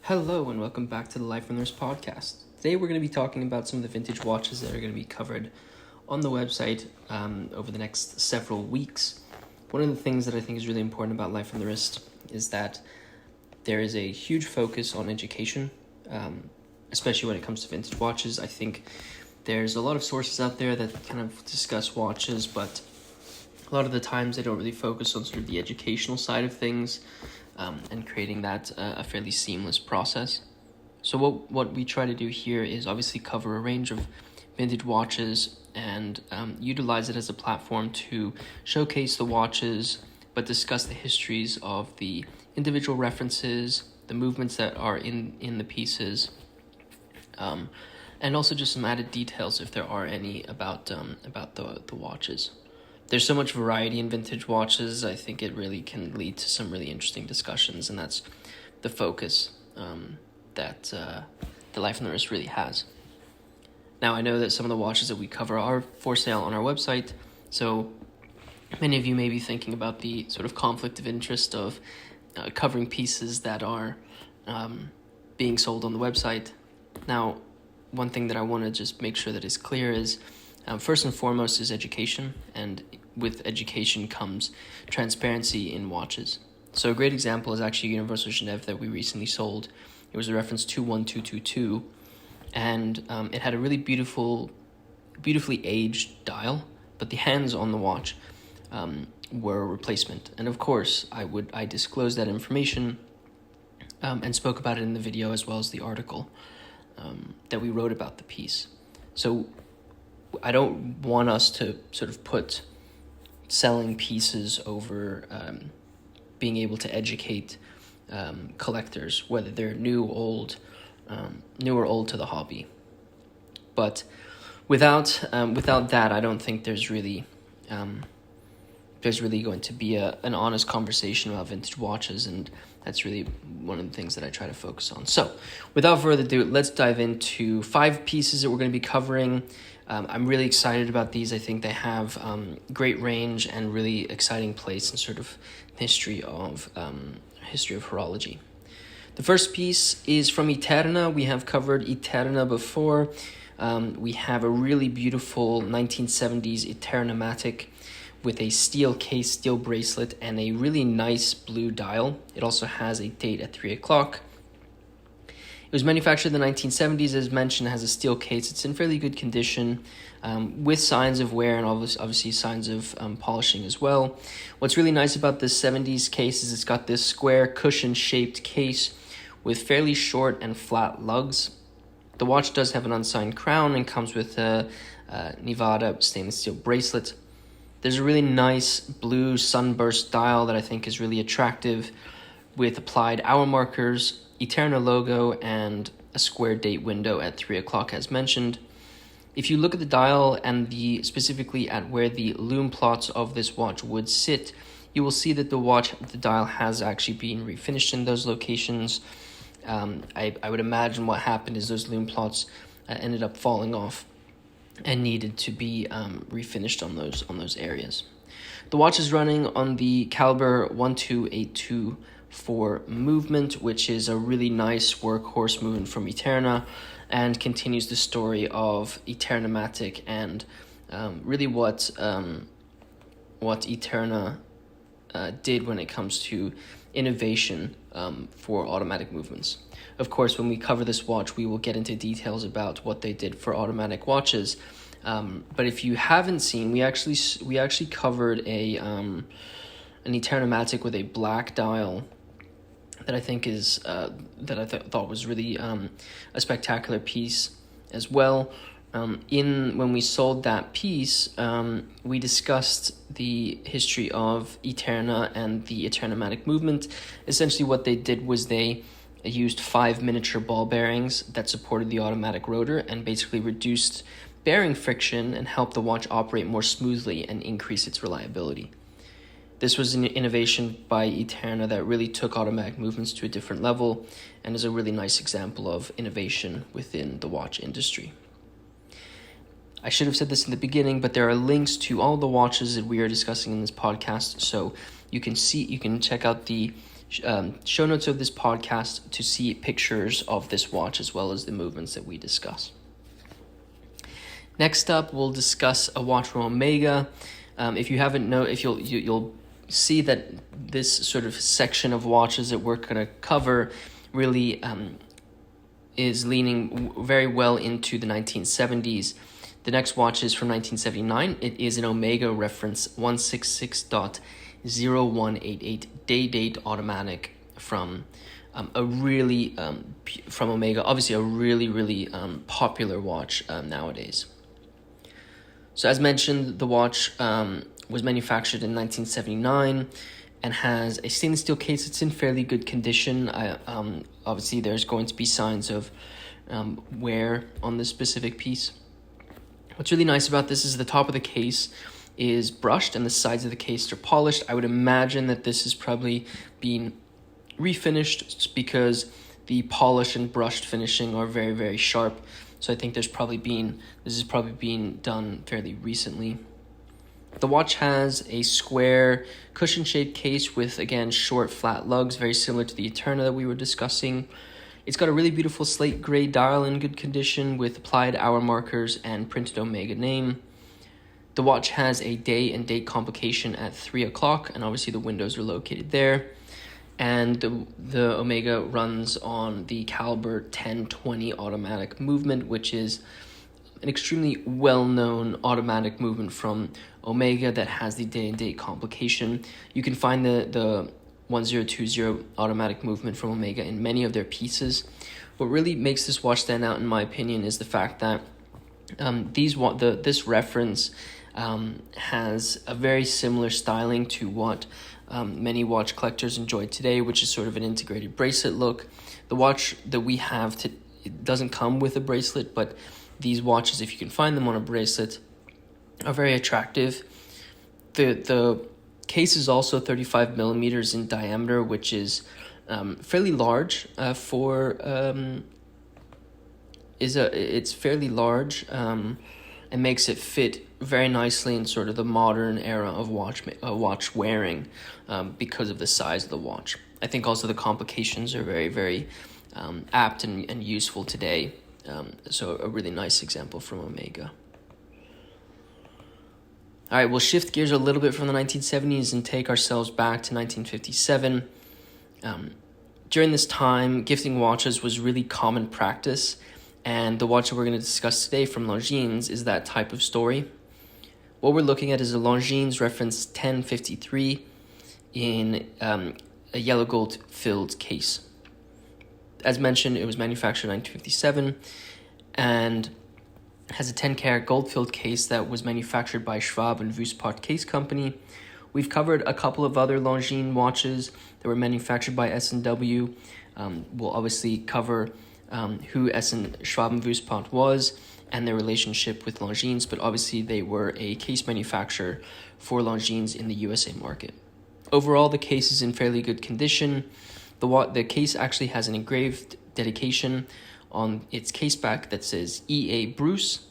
Hello and welcome back to the Life from Nurse podcast. Today we're going to be talking about some of the vintage watches that are going to be covered on the website over the next several weeks. One of the things that I think is really important about Life from the Wrist is that there is a huge focus on education, especially when it comes to vintage watches. I think there's a lot of sources out there that kind of discuss watches, but a lot of the times they don't really focus on sort of the educational side of things. And creating that a fairly seamless process. So what we try to do here is obviously cover a range of vintage watches and utilize it as a platform to showcase the watches, but discuss the histories of the individual references, the movements that are in the pieces, and also just some added details if there are any about the watches. There's so much variety in vintage watches. I think it really can lead to some really interesting discussions, and that's the focus that the Life on the Wrist really has. Now, I know that some of the watches that we cover are for sale on our website, so many of you may be thinking about the sort of conflict of interest of covering pieces that are being sold on the website. Now, one thing that I want to just make sure that is clear is first and foremost is education, and with education comes transparency in watches. So a great example is actually Universal Genève that we recently sold. It was a reference 21222, and it had a really beautifully aged dial, but the hands on the watch were a replacement. And of course, I disclosed that information and spoke about it in the video as well as the article that we wrote about the piece. So I don't want us to sort of put selling pieces over being able to educate collectors, whether they're new or old to the hobby. But without that, I don't think there's really going to be an honest conversation about vintage watches, and that's really one of the things that I try to focus on. So without further ado, let's dive into 5 pieces that we're going to be covering. I'm really excited about these. I think they have great range and really exciting place in sort of history of horology. The first piece is from Eterna. We have covered Eterna before. We have a really beautiful 1970s Eterna-matic with a steel case, steel bracelet, and a really nice blue dial. It also has a date at 3 o'clock. It was manufactured in the 1970s, as mentioned, has a steel case. It's in fairly good condition, with signs of wear and obviously signs of polishing as well. What's really nice about this 70s case is it's got this square cushion-shaped case with fairly short and flat lugs. The watch does have an unsigned crown and comes with a Nevada stainless steel bracelet. There's a really nice blue sunburst dial that I think is really attractive with applied hour markers, Eterna logo, and a square date window at 3 o'clock as mentioned. If you look at the dial and specifically at where the lume plots of this watch would sit, you will see that the dial has actually been refinished in those locations. I would imagine what happened is those lume plots ended up falling off and needed to be refinished on those areas. The watch is running on the caliber 1282 for movement, which is a really nice workhorse movement from Eterna, and continues the story of Eterna-matic and really what Eterna did when it comes to innovation for automatic movements. Of course, when we cover this watch, we will get into details about what they did for automatic watches. But if you haven't seen, we actually covered an Eterna-matic with a black dial that I think is thought was really a spectacular piece as well. When we sold that piece, we discussed the history of Eterna and the Eterna-matic movement. Essentially, what they did was they used 5 miniature ball bearings that supported the automatic rotor and basically reduced bearing friction and helped the watch operate more smoothly and increase its reliability. This was an innovation by Eterna that really took automatic movements to a different level and is a really nice example of innovation within the watch industry. I should have said this in the beginning, but there are links to all the watches that we are discussing in this podcast, so you can check out the show notes of this podcast to see pictures of this watch as well as the movements that we discuss. Next up, we'll discuss a watch from Omega. If you haven't you'll see that this sort of section of watches that we're going to cover really is leaning very well into the 1970s. The next watch is from 1979. It is an Omega reference 166.0188 day date automatic from from Omega. Obviously, a really popular watch nowadays. So as mentioned, the watch was manufactured in 1979 and has a stainless steel case. It's in fairly good condition. Obviously, there's going to be signs of wear on this specific piece. What's really nice about this is the top of the case is brushed and the sides of the case are polished. I would imagine that this is probably being refinished because the polish and brushed finishing are very sharp. So I think this is probably being done fairly recently. The watch has a square cushion-shaped case with, again, short flat lugs, very similar to the Eterna that we were discussing. It's got a really beautiful slate gray dial in good condition with applied hour markers and printed Omega name. The watch has a day and date complication at 3 o'clock, and obviously the windows are located there. And the Omega runs on the caliber 1020 automatic movement, which is an extremely well-known automatic movement from Omega that has the day and date complication. You can find the 1020 automatic movement from Omega in many of their pieces. What really makes this watch stand out, in my opinion, is the fact that this reference has a very similar styling to what many watch collectors enjoy today, which is sort of an integrated bracelet look. The watch that we have it doesn't come with a bracelet, but these watches, if you can find them on a bracelet, are very attractive. The case is also 35 millimeters in diameter, which is fairly large it's fairly large and makes it fit very nicely in sort of the modern era of watch wearing because of the size of the watch. I think also the complications are very apt and useful today. So a really nice example from Omega. All right, we'll shift gears a little bit from the 1970s and take ourselves back to 1957. During this time, gifting watches was really common practice, and the watch that we're going to discuss today from Longines is that type of story. What we're looking at is a Longines reference 1053 in a yellow gold filled case. As mentioned, it was manufactured in 1957 and has a 10-karat gold-filled case that was manufactured by Schwab and Vuspart Case Company. We've covered a couple of other Longines watches that were manufactured by S&W. We'll obviously cover who Schwab and Vuspart was and their relationship with Longines, but obviously they were a case manufacturer for Longines in the USA market. Overall, the case is in fairly good condition. The case actually has an engraved dedication on its case back that says E.A. Bruce,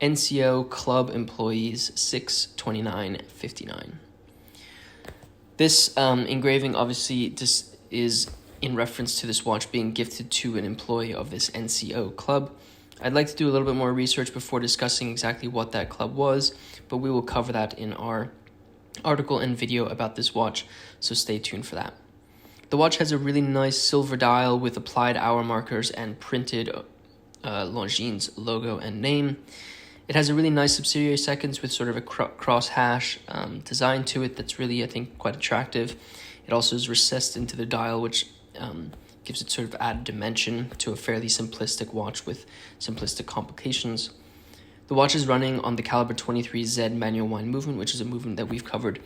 NCO Club Employees 62959. This engraving obviously is in reference to this watch being gifted to an employee of this NCO club. I'd like to do a little bit more research before discussing exactly what that club was, but we will cover that in our article and video about this watch, so stay tuned for that. The watch has a really nice silver dial with applied hour markers and printed Longines logo and name. It has a really nice subsidiary seconds with sort of a cross-hash design to it that's really, I think, quite attractive. It also is recessed into the dial, which gives it sort of added dimension to a fairly simplistic watch with simplistic complications. The watch is running on the caliber 23Z manual wind movement, which is a movement that we've covered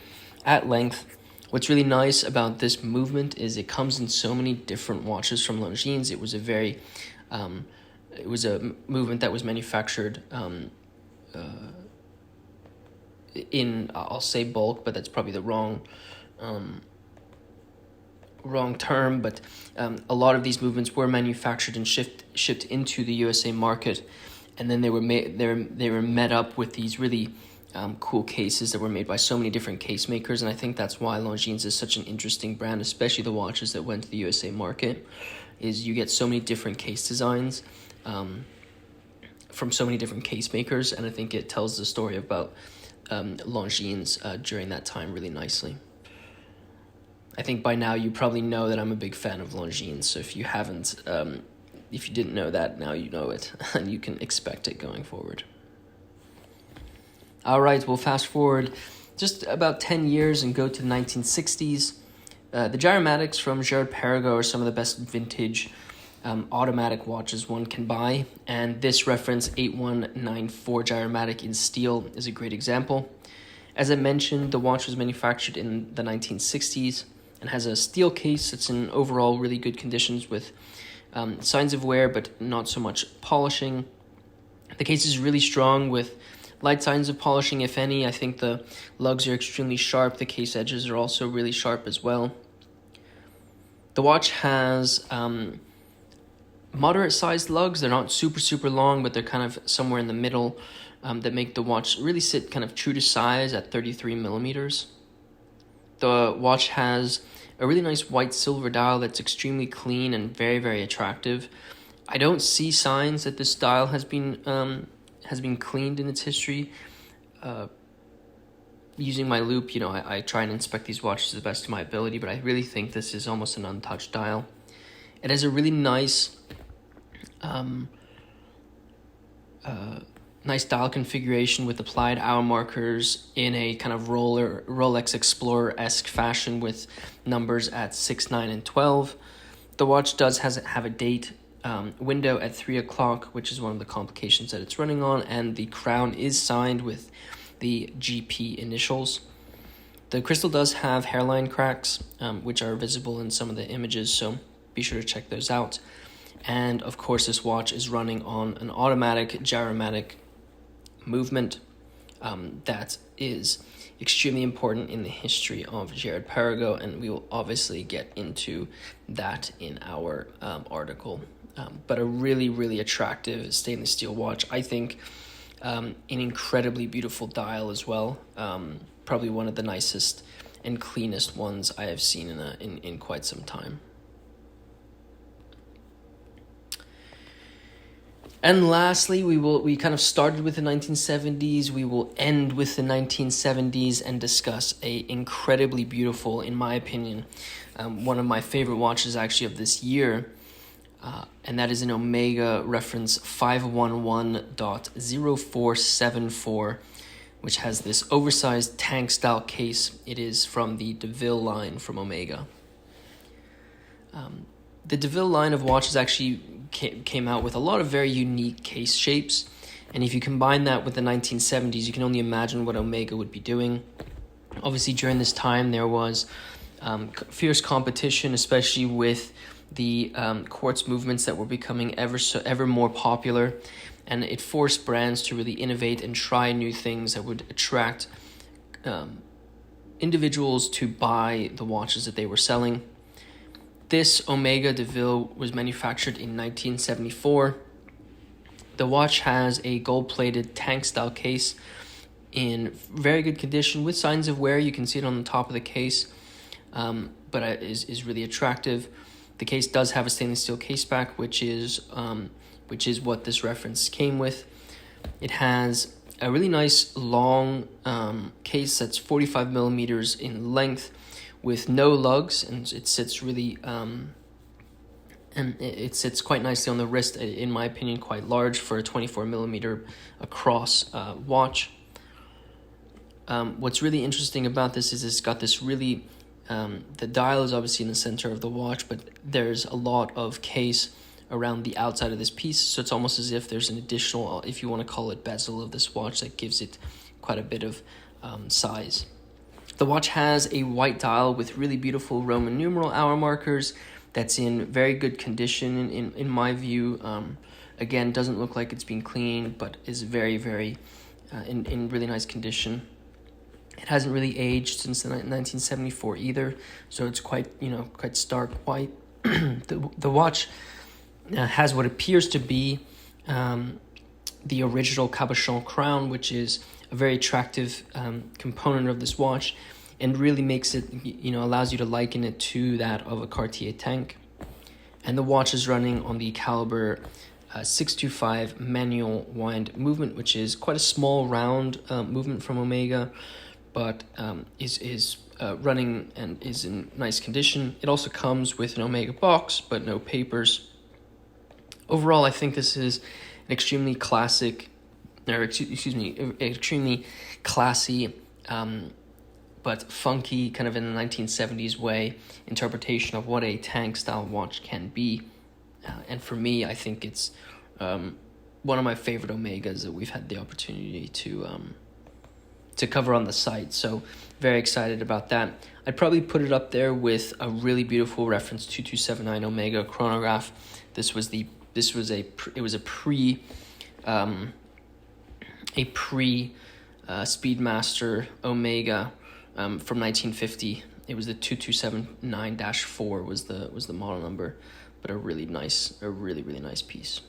at length. What's really nice about this movement is it comes in so many different watches from Longines. It was a movement that was manufactured in, I'll say bulk, but that's probably the wrong term. But a lot of these movements were manufactured and shipped into the USA market, and then they were met up with these really cool cases that were made by so many different case makers, and I think that's why Longines is such an interesting brand, especially the watches that went to the USA market, is you get so many different case designs from so many different case makers, and I think it tells the story about Longines during that time really nicely. I think by now you probably know that I'm a big fan of Longines, so if you haven't, if you didn't know that, now you know it, and you can expect it going forward. All right, we'll fast forward just about 10 years and go to the 1960s. The gyromatics from Girard Perregaux are some of the best vintage automatic watches one can buy, and this reference 8194 gyromatic in steel is a great example. As I mentioned, the watch was manufactured in the 1960s and has a steel case that's in overall really good conditions with signs of wear but not so much polishing. The case is really strong with light signs of polishing, if any. I think the lugs are extremely sharp. The case edges are also really sharp as well. The watch has moderate-sized lugs. They're not super long, but they're kind of somewhere in the middle that make the watch really sit kind of true to size at 33 millimeters. The watch has a really nice white silver dial that's extremely clean and very attractive. I don't see signs that this dial has been cleaned in its history. Using my loop, I try and inspect these watches to the best of my ability, but I really think this is almost an untouched dial. It has a really nice nice dial configuration with applied hour markers in a kind of Rolex Explorer-esque fashion with numbers at 6, 9, and 12. The watch does have a date window at 3 o'clock, which is one of the complications that it's running on, and the crown is signed with the GP initials. The crystal does have hairline cracks, which are visible in some of the images, so be sure to check those out. And of course, this watch is running on an automatic gyromatic movement that is extremely important in the history of Girard Perregaux, and we will obviously get into that in our article. But a really attractive stainless steel watch. I think an incredibly beautiful dial as well. Probably one of the nicest and cleanest ones I have seen in quite some time. And lastly, we kind of started with the 1970s. We will end with the 1970s and discuss a incredibly beautiful, in my opinion, one of my favorite watches actually of this year. And that is an Omega reference 511.0474, which has this oversized tank-style case. It is from the DeVille line from Omega. The DeVille line of watches actually came out with a lot of very unique case shapes, and if you combine that with the 1970s, you can only imagine what Omega would be doing. Obviously, during this time, there was fierce competition, especially with the quartz movements that were becoming ever more popular, and it forced brands to really innovate and try new things that would attract individuals to buy the watches that they were selling. This Omega DeVille was manufactured in 1974. The watch has a gold-plated tank-style case in very good condition with signs of wear. You can see it on the top of the case, but is really attractive. The case does have a stainless steel case back, which is what this reference came with. It has a really nice long case that's 45 millimeters in length, with no lugs, and it sits really and it sits quite nicely on the wrist. In my opinion, quite large for a 24 millimeter across watch. What's really interesting about this is it's got this really the dial is obviously in the center of the watch, but there's a lot of case around the outside of this piece, so it's almost as if there's an additional, if you want to call it, bezel of this watch that gives it quite a bit of size. The watch has a white dial with really beautiful Roman numeral hour markers that's in very good condition in my view. Again, doesn't look like it's been cleaned, but is very in really nice condition. It hasn't really aged since 1974 either, so it's quite stark white. The watch has what appears to be the original cabochon crown, which is a very attractive component of this watch, and really makes it, allows you to liken it to that of a Cartier tank. And the watch is running on the caliber 625 manual wind movement, which is quite a small round movement from Omega, but is running and is in nice condition. It also comes with an Omega box, but no papers. Overall, I think this is an extremely classy, but funky, kind of in the 1970s way, interpretation of what a tank-style watch can be. And for me, I think it's one of my favorite Omegas that we've had the opportunity to cover on the site. So very excited about that. I'd probably put it up there with a really beautiful reference 2279 Omega chronograph. It was a pre Speedmaster Omega from 1950. It was the 2279-4 was the model number, but a really nice piece.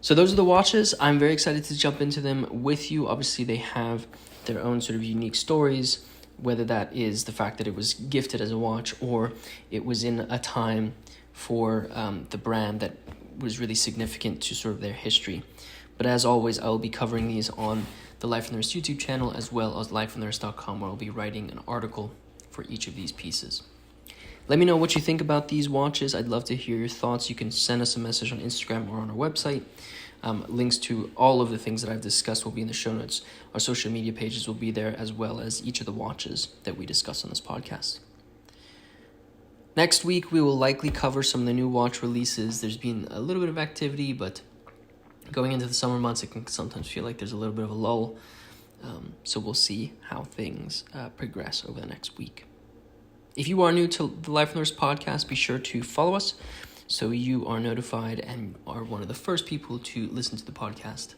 So those are the watches. I'm very excited to jump into them with you. Obviously, they have their own sort of unique stories, whether that is the fact that it was gifted as a watch or it was in a time for the brand that was really significant to sort of their history. But as always, I will be covering these on the Life on the Wrist YouTube channel as well as lifeonthewrist.com, where I'll be writing an article for each of these pieces. Let me know what you think about these watches. I'd love to hear your thoughts. You can send us a message on Instagram or on our website. Links to all of the things that I've discussed will be in the show notes. Our social media pages will be there, as well as each of the watches that we discuss on this podcast. Next week, we will likely cover some of the new watch releases. There's been a little bit of activity, but going into the summer months, it can sometimes feel like there's a little bit of a lull. So we'll see how things progress over the next week. If you are new to the Life on the Wrist podcast, be sure to follow us so you are notified and are one of the first people to listen to the podcast.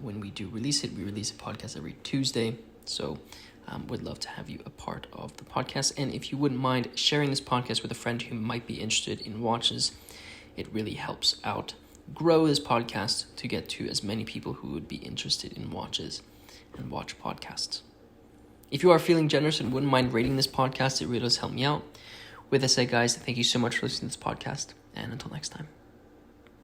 When we do release it, we release a podcast every Tuesday. So would love to have you a part of the podcast. And if you wouldn't mind sharing this podcast with a friend who might be interested in watches, it really helps out grow this podcast to get to as many people who would be interested in watches and watch podcasts. If you are feeling generous and wouldn't mind rating this podcast, it really does help me out. With that said, guys, thank you so much for listening to this podcast, and until next time.